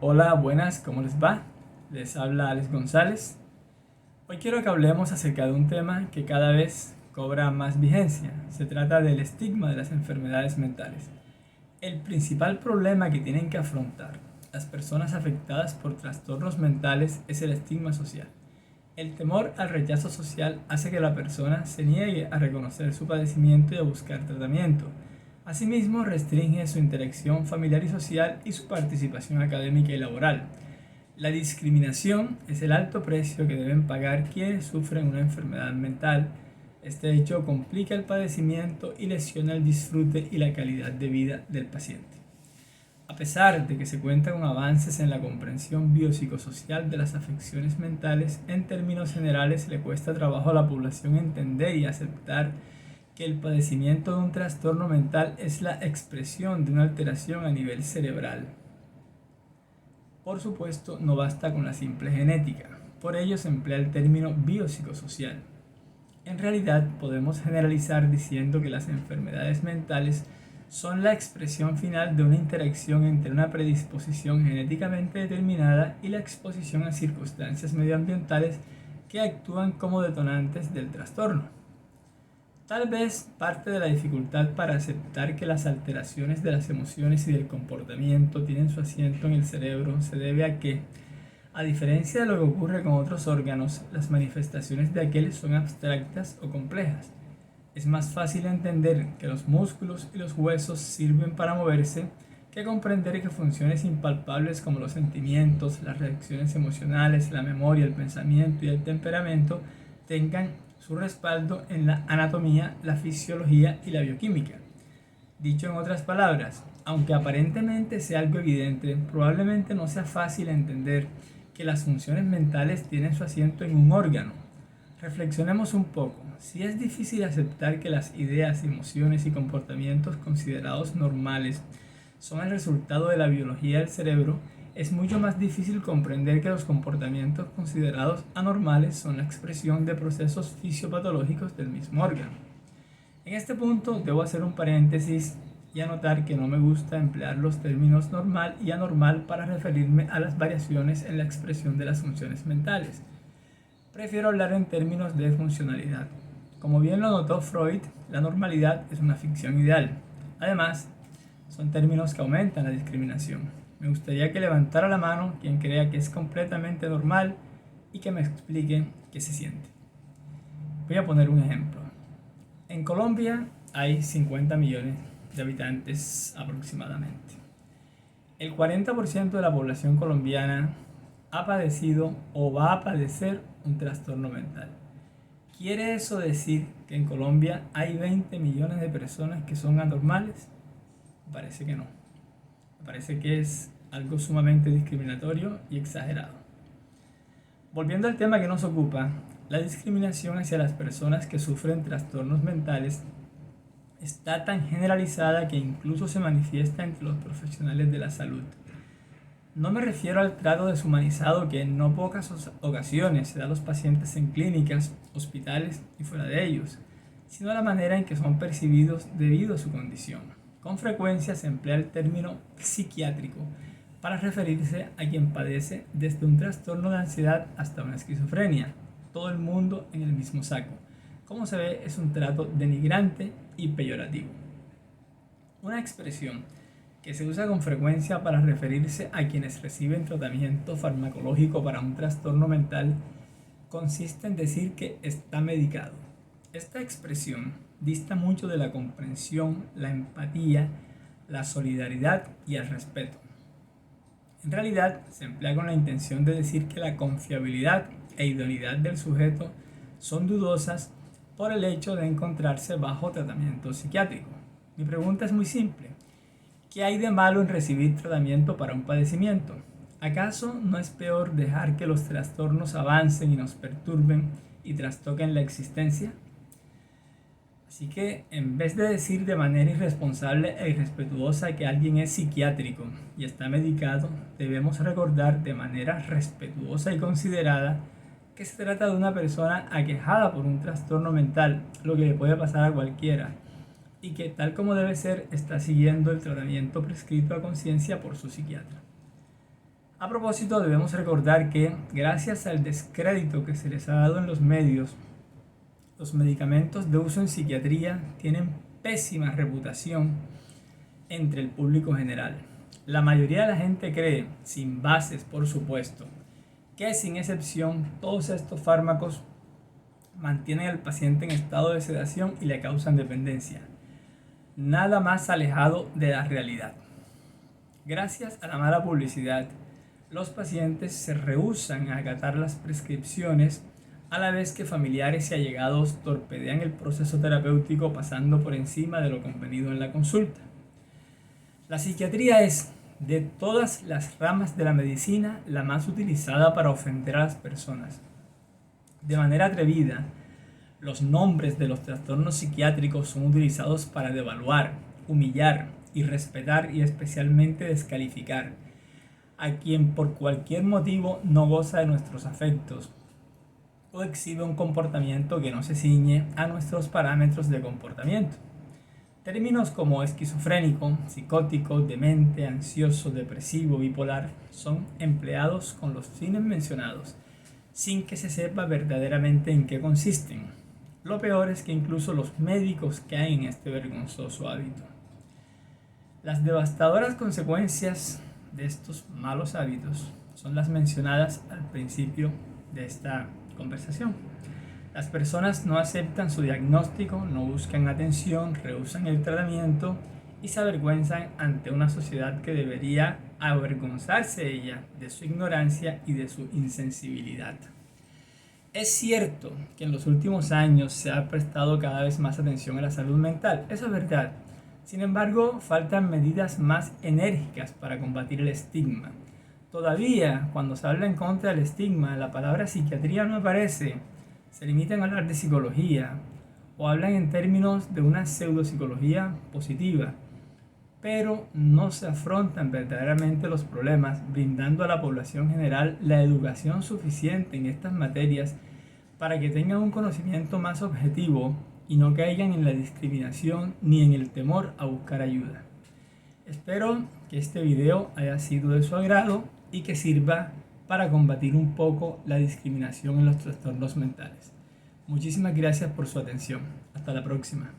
Hola, buenas, ¿cómo les va? Les habla Alex González. Hoy quiero que hablemos acerca de un tema que cada vez cobra más vigencia. Se trata del estigma de las enfermedades mentales. El principal problema que tienen que afrontar las personas afectadas por trastornos mentales es el estigma social. El temor al rechazo social hace que la persona se niegue a reconocer su padecimiento y a buscar tratamiento. Asimismo, restringe su interacción familiar y social y su participación académica y laboral. La discriminación es el alto precio que deben pagar quienes sufren una enfermedad mental. Este hecho complica el padecimiento y lesiona el disfrute y la calidad de vida del paciente. A pesar de que se cuenta con avances en la comprensión biopsicosocial de las afecciones mentales, en términos generales le cuesta trabajo a la población entender y aceptar que el padecimiento de un trastorno mental es la expresión de una alteración a nivel cerebral. Por supuesto, no basta con la simple genética, por ello se emplea el término biopsicosocial. En realidad, podemos generalizar diciendo que las enfermedades mentales son la expresión final de una interacción entre una predisposición genéticamente determinada y la exposición a circunstancias medioambientales que actúan como detonantes del trastorno. Tal vez parte de la dificultad para aceptar que las alteraciones de las emociones y del comportamiento tienen su asiento en el cerebro se debe a que, a diferencia de lo que ocurre con otros órganos, las manifestaciones de aquel son abstractas o complejas. Es más fácil entender que los músculos y los huesos sirven para moverse que comprender que funciones impalpables como los sentimientos, las reacciones emocionales, la memoria, el pensamiento y el temperamento tengan su respaldo en la anatomía, la fisiología y la bioquímica. Dicho en otras palabras, aunque aparentemente sea algo evidente, probablemente no sea fácil entender que las funciones mentales tienen su asiento en un órgano. Reflexionemos un poco. Si es difícil aceptar que las ideas, emociones y comportamientos considerados normales son el resultado de la biología del cerebro, es mucho más difícil comprender que los comportamientos considerados anormales son la expresión de procesos fisiopatológicos del mismo órgano. En este punto debo hacer un paréntesis y anotar que no me gusta emplear los términos normal y anormal para referirme a las variaciones en la expresión de las funciones mentales. Prefiero hablar en términos de funcionalidad. Como bien lo notó Freud, la normalidad es una ficción ideal. Además, son términos que aumentan la discriminación. Me gustaría que levantara la mano quien crea que es completamente normal y que me explique qué se siente. Voy a poner un ejemplo. En Colombia hay 50 millones de habitantes aproximadamente. El 40% de la población colombiana ha padecido o va a padecer un trastorno mental. ¿Quiere eso decir que en Colombia hay 20 millones de personas que son anormales? Parece que no. Me parece que es algo sumamente discriminatorio y exagerado. Volviendo al tema que nos ocupa, la discriminación hacia las personas que sufren trastornos mentales está tan generalizada que incluso se manifiesta entre los profesionales de la salud. No me refiero al trato deshumanizado que en no pocas ocasiones se da a los pacientes en clínicas, hospitales y fuera de ellos, sino a la manera en que son percibidos debido a su condición. Con frecuencia se emplea el término psiquiátrico para referirse a quien padece desde un trastorno de ansiedad hasta una esquizofrenia, todo el mundo en el mismo saco. Como se ve, es un trato denigrante y peyorativo. Una expresión que se usa con frecuencia para referirse a quienes reciben tratamiento farmacológico para un trastorno mental consiste en decir que está medicado. Esta expresión dista mucho de la comprensión, la empatía, la solidaridad y el respeto. En realidad, se emplea con la intención de decir que la confiabilidad e idoneidad del sujeto son dudosas por el hecho de encontrarse bajo tratamiento psiquiátrico. Mi pregunta es muy simple. ¿Qué hay de malo en recibir tratamiento para un padecimiento? ¿Acaso no es peor dejar que los trastornos avancen y nos perturben y trastoquen la existencia? Así que, en vez de decir de manera irresponsable e irrespetuosa que alguien es psiquiátrico y está medicado, debemos recordar de manera respetuosa y considerada que se trata de una persona aquejada por un trastorno mental, lo que le puede pasar a cualquiera, y que tal como debe ser está siguiendo el tratamiento prescrito a conciencia por su psiquiatra. A propósito, debemos recordar que gracias al descrédito que se les ha dado en los medios, los medicamentos de uso en psiquiatría tienen pésima reputación entre el público general. La mayoría de la gente cree, sin bases por supuesto, que sin excepción todos estos fármacos mantienen al paciente en estado de sedación y le causan dependencia. Nada más alejado de la realidad. Gracias a la mala publicidad, los pacientes se rehúsan a acatar las prescripciones a la vez que familiares y allegados torpedean el proceso terapéutico pasando por encima de lo convenido en la consulta. La psiquiatría es, de todas las ramas de la medicina, la más utilizada para ofender a las personas. De manera atrevida, los nombres de los trastornos psiquiátricos son utilizados para devaluar, humillar, irrespetar y especialmente descalificar a quien por cualquier motivo no goza de nuestros afectos o exhibe un comportamiento que no se ciñe a nuestros parámetros de comportamiento. Términos como esquizofrénico, psicótico, demente, ansioso, depresivo, bipolar son empleados con los fines mencionados, sin que se sepa verdaderamente en qué consisten. Lo peor es que incluso los médicos caen en este vergonzoso hábito. Las devastadoras consecuencias de estos malos hábitos son las mencionadas al principio de esta conversación. Las personas no aceptan su diagnóstico, no buscan atención, rehúsan el tratamiento y se avergüenzan ante una sociedad que debería avergonzarse ella de su ignorancia y de su insensibilidad. Es cierto que en los últimos años se ha prestado cada vez más atención a la salud mental, eso es verdad. Sin embargo, faltan medidas más enérgicas para combatir el estigma. Todavía, cuando se habla en contra del estigma, la palabra psiquiatría no aparece. Se limitan a hablar de psicología o hablan en términos de una pseudopsicología positiva, pero no se afrontan verdaderamente los problemas, brindando a la población general la educación suficiente en estas materias para que tengan un conocimiento más objetivo y no caigan en la discriminación ni en el temor a buscar ayuda. Espero que este video haya sido de su agrado y que sirva para combatir un poco la discriminación en los trastornos mentales. Muchísimas gracias por su atención. Hasta la próxima.